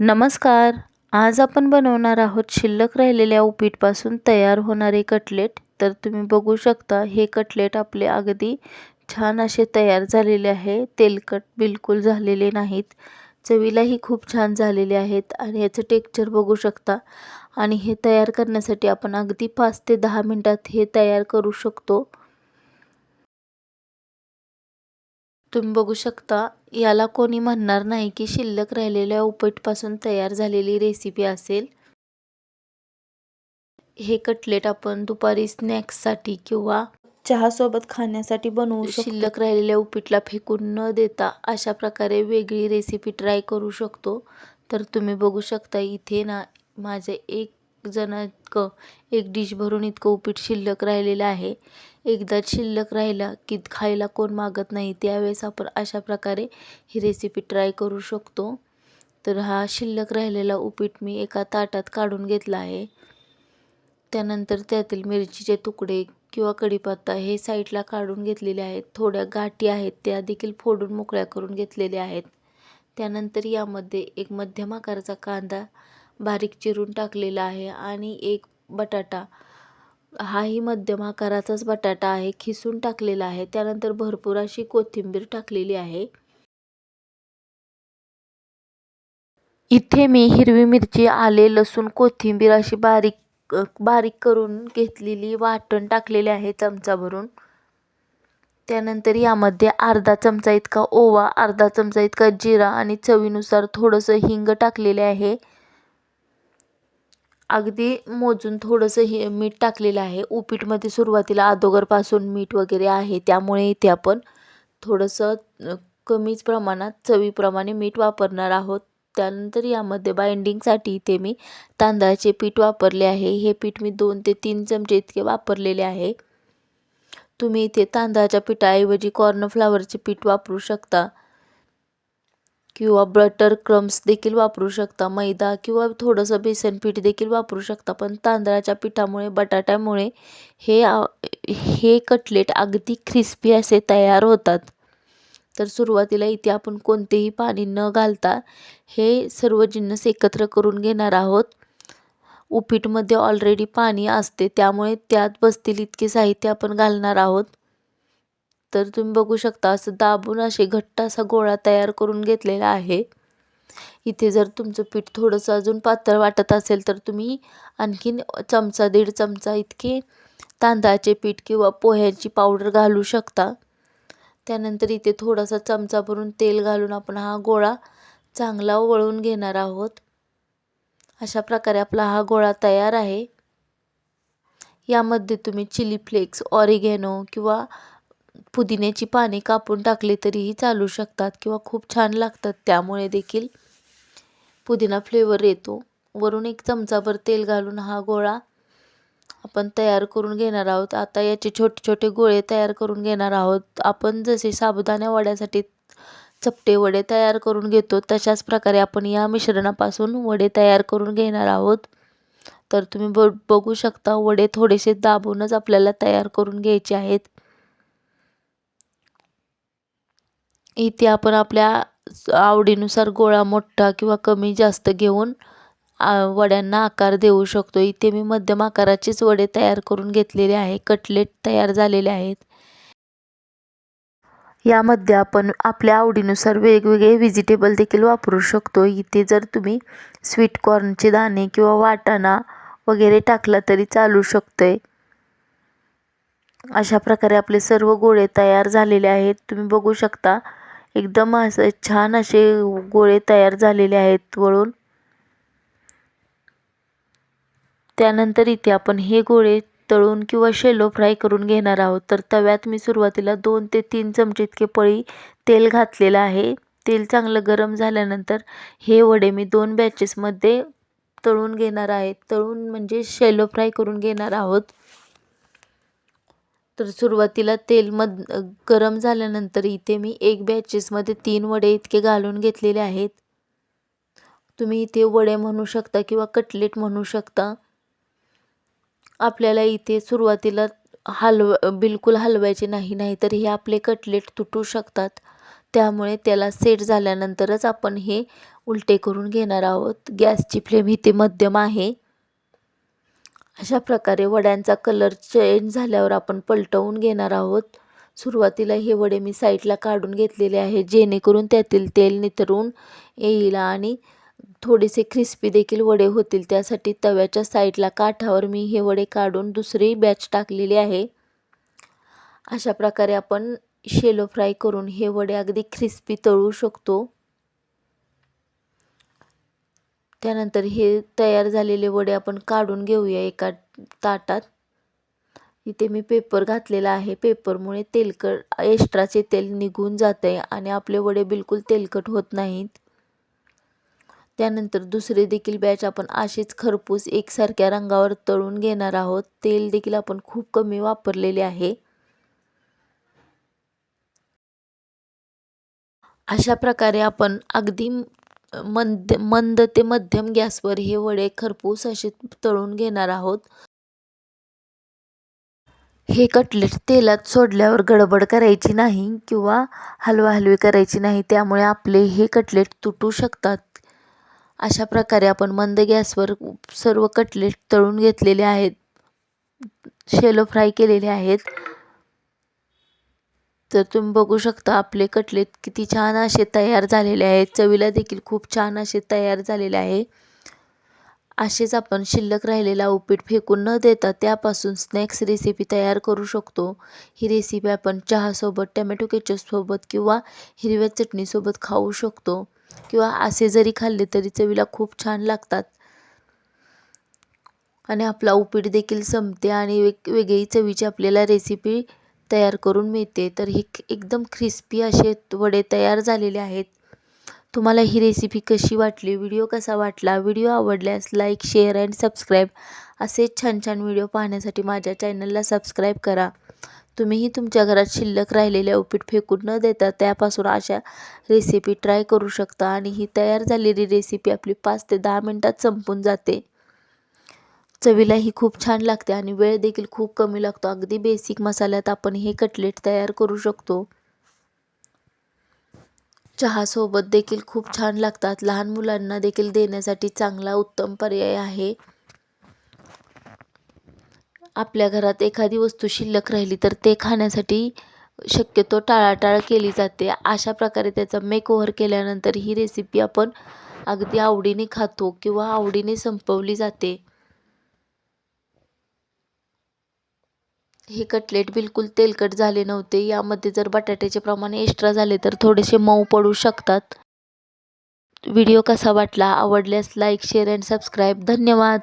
नमस्कार. आज आपण बनवणार आहोत शिल्लक राहिलेल्या उपीटपासून तयार होणारे कटलेट. तर तुम्ही बघू शकता हे कटलेट आपले अगदी छान असे तयार झालेले आहे. तेलकट बिलकुल झालेले नाहीत. चवीलाही खूप छान झालेले आहेत आणि याचं टेक्स्चर बघू शकता. आणि हे तयार करण्यासाठी आपण अगदी 5 ते 10 मिनिटात हे तयार करू शकतो. तुम्ही बघू शकता याला कोणी म्हणणार नाही की शिल्लक राहिलेल्या उपीटपासून तयार झालेली रेसिपी असेल. हे कटलेट आपण दुपारी स्नॅक्ससाठी किंवा चहासोबत खाण्यासाठी बनवू शकतो. शिल्लक राहिलेल्या उपीटला फेकून न देता अशा प्रकारे वेगळी रेसिपी ट्राय करू शकतो. तर तुम्ही बघू शकता इथे ना माझे एक जण इतकं एक डिश भरून इतकं उपीट शिल्लक राहिलेलं आहे. एकदाच शिल्लक राहिला की खायला कोण मागत नाही. त्यावेळेस आपण अशा प्रकारे ही रेसिपी ट्राय करू शकतो. तर हा शिल्लक राहिलेला उपीट मी एका ताटात काढून घेतला आहे. त्यानंतर त्यातील मिरचीचे तुकडे किंवा कढीपत्ता हे साईडला काढून घेतलेले आहेत. थोड्या गाठी आहेत त्या देखील फोडून मोकळ्या करून घेतलेल्या आहेत. त्यानंतर यामध्ये एक मध्यम आकाराचा कांदा बारीक चिरून टाकलेला आहे आणि एक बटाटा, हाही मध्यम आकाराचाच बटाटा आहे, खिसून टाकलेला आहे. त्यानंतर भरपूर अशी कोथिंबीर टाकलेली आहे. इथे मी हिरवी मिरची, आले, लसूण, कोथिंबीर अशी बारीक करून घेतलेली वाटण टाकलेले आहे चमचा भरून. त्यानंतर यामध्ये अर्धा चमचा इतका ओवा, अर्धा चमचा इतका जिरा आणि चवीनुसार थोडंसं हिंग टाकलेले आहे. अगदी मोजून थोडंसं हे मीठ टाकलेलं आहे. उपीटमध्ये सुरुवातीला अगोदरपासून मीठ वगैरे आहे, त्यामुळे इथे आपण थोडंसं कमीच प्रमाणात चवीप्रमाणे मीठ वापरणार आहोत. त्यानंतर यामध्ये बाइंडिंगसाठी इथे मी तांदळाचे पीठ वापरले आहे. हे पीठ मी 2 ते 3 चमचे इतके वापरलेले आहे. तुम्ही इथे तांदळाच्या पिठाऐवजी कॉर्नफ्लॉवरचे पीठ वापरू शकता किंवा बटर क्रम्स देखील वापरू शकता. मैदा किंवा थोडंसं बेसन पीठ देखील वापरू शकता. पण तांदळाच्या पिठामुळे, बटाट्यामुळे हे कटलेट अगदी क्रिस्पी असे तयार होतात. तर सुरुवातीला इथे आपण कोणतेही पाणी न घालता हे सर्व जिन्नस एकत्र करून घेणार आहोत. उपीटमध्ये ऑलरेडी पाणी असते, त्यामुळे त्यात बसतील इतके साहित्य आपण घालणार आहोत. तर तुम्ही बघू शकता असं दाबून असे घट्ट असा गोळा तयार करून घेतलेला आहे. इथे जर तुमचं पीठ थोडंसं अजून पातळ वाटत असेल तर तुम्ही आणखीन चमचा, 1.5 चमचा इतके तांदळाचे पीठ किंवा पोह्याची पावडर घालू शकता. त्यानंतर इथे थोडासा चमचा भरून तेल घालून आपण हा गोळा चांगला वळून घेणार आहोत. अशा प्रकारे आपला हा गोळा तयार आहे. यामध्ये तुम्ही चिली फ्लेक्स, ऑरिगॅनो किंवा पुदिन्याची पाने कापून टाकली तरीही चालू शकतात किंवा खूप छान लागतात. त्यामुळे देखील पुदिना फ्लेवर येतो. वरून एक चमचाभर तेल घालून हा गोळा आपण तयार करून घेणार आहोत. आता याचे छोटे छोटे गोळे तयार करून घेणार आहोत. आपण जसे साबुदाणा वड्यासाठी चपटे वडे तयार करून घेतो तशाच प्रकारे आपण या मिश्रणापासून वडे तयार करून घेणार आहोत. तर तुम्ही बघू शकता वडे थोडेसे दाबूनच आपल्याला तयार करून घ्यायचे आहेत. इथे आपण आपल्या आवडीनुसार गोळा मोठा किंवा कमी जास्त घेऊन वड्यांना आकार देऊ शकतो. इथे मी मध्यम आकाराचेच वडे तयार करून घेतलेले आहे. कटलेट तयार झालेले आहेत. यामध्ये आपण आपल्या आवडीनुसार वेगवेगळे व्हेजिटेबल देखील वापरू शकतो. इथे जर तुम्ही स्वीट कॉर्नचे दाणे किंवा वाटाणा वगैरे टाकला तरी चालू शकतोय. अशा प्रकारे आपले सर्व गोळे तयार झालेले आहेत. तुम्ही बघू शकता एकदम असं छान असे गोळे तयार झालेले आहेत वळून. त्यानंतर इथे आपण हे गोळे तळून किंवा शॅलो फ्राय करून घेणार आहोत. तर तव्यात मी सुरुवातीला 2 ते 3 चमचे इतके पळी तेल घातलेलं आहे. तेल चांगलं गरम झाल्यानंतर हे वडे मी 2 बॅचेसमध्ये तळून घेणार आहे. तळून म्हणजे शॅलो फ्राय करून घेणार आहोत. तर सुरुवातीला तेल गरम झाल्यानंतर इथे मी 1 बॅचेसमध्ये 3 वडे इतके घालून घेतलेले आहेत. तुम्ही इथे वडे म्हणू शकता किंवा कटलेट म्हणू शकता. आपल्याला इथे सुरुवातीला बिलकुल हलवायचे नाही, नाहीतर हे आपले कटलेट तुटू शकतात. त्यामुळे त्याला सेट झाल्यानंतरच आपण हे उलटे करून घेणार आहोत. गॅसची फ्लेम इथे मध्यम आहे. अशा प्रकारे वड्यांचा कलर चेंज झाल्यावर आपण पलटवून घेणार आहोत. सुरुवातीला हे वडे मी साईडला काढून घेतलेले आहे, जेणेकरून त्यातील तेल निथरून येईल आणि थोडेसे क्रिस्पी देखील वडे होतील. त्यासाठी तव्याच्या साईडला काठावर मी हे वडे काढून दुसरी बॅच टाकलेली आहे. अशा प्रकारे आपण शेलो फ्राय करून हे वडे अगदी क्रिस्पी तळू शकतो. त्यानंतर हे तयार झालेले वडे आपण काढून घेऊया एका ताटात. इथे मी पेपर घातलेला आहे. पेपरमुळे तेलकट एक्स्ट्राचे तेल निघून जाते आणि आपले वडे बिलकुल तेलकट होत नाहीत. त्यानंतर दुसरे देखील बॅच आपण असेच खरपूस एकसारख्या रंगावर तळून घेणार आहोत. तेल देखील आपण खूप कमी वापरलेले आहे. अशा प्रकारे आपण अगदी मंद ते मध्यम गॅसवर हे वडे खरपूस असे तळून घेणार आहोत. हे कटलेट तेलात सोडल्यावर गडबड करायची नाही किंवा हलवाहलवी करायची नाही, त्यामुळे आपले हे कटलेट तुटू शकतात. अशा प्रकारे आपण मंद गॅसवर सर्व कटलेट तळून घेतलेले आहेत, शेलो फ्राय केलेले आहेत. तर तुम्ही बघू शकता आपले कटलेट किती छान असे तयार झालेले आहेत. चवीला देखील खूप छान असे तयार झालेले आहे. असेच आपण शिल्लक राहिलेला उपीट फेकून न देता त्यापासून स्नॅक्स रेसिपी तयार करू शकतो. ही रेसिपी आपण चहासोबत, टोमॅटो केचपसोबत किंवा हिरव्या चटणीसोबत खाऊ शकतो किंवा असे जरी खाल्ले तरी चवीला खूप छान लागतात. आणि आपला उपीट देखील संपते आणि वेगवेगळी चवीची आपल्याला रेसिपी तयार करून मिळते. तर ही एकदम क्रिस्पी असे वडे तयार झालेले आहेत. तुम्हाला ही रेसिपी कशी वाटली, व्हिडिओ कसा वाटला, व्हिडिओ आवडल्यास लाईक, शेअर अँड सबस्क्राईब असेच छान छान व्हिडिओ पाहण्यासाठी माझ्या चॅनलला सबस्क्राईब करा. तुम्हीही तुमच्या घरात शिल्लक राहिलेल्या उपीट फेकून न देता त्यापासून अशा रेसिपी ट्राय करू शकता आणि ही तयार झालेली रेसिपी आपली 5 ते 10 मिनटात संपून जाते. चवीलाही खूप छान लागते आणि वेळ देखील खूप कमी लागतो. अगदी बेसिक मसाल्यात आपण हे कटलेट तयार करू शकतो. चहासोबत देखील खूप छान लागतात. लहान मुलांना देखील देण्यासाठी चांगला उत्तम पर्याय आहे. आपल्या घरात एखादी वस्तू शिल्लक राहिली तर ते खाण्यासाठी शक्यतो टाळाटाळ केली जाते. अशा प्रकारे त्याचा मेकओव्हर केल्यानंतर ही रेसिपी आपण अगदी आवडीने खातो किंवा आवडीने संपवली जाते. हे कटलेट बिलकुल तेलकट झाले नव्हते. यामध्ये जर बटाट्याचे प्रमाण एक्स्ट्रा झाले तर थोडेसे मऊ पडू शकतात. व्हिडिओ कसा वाटला, आवडल्यास लाईक, शेअर अँड सबस्क्राईब. धन्यवाद.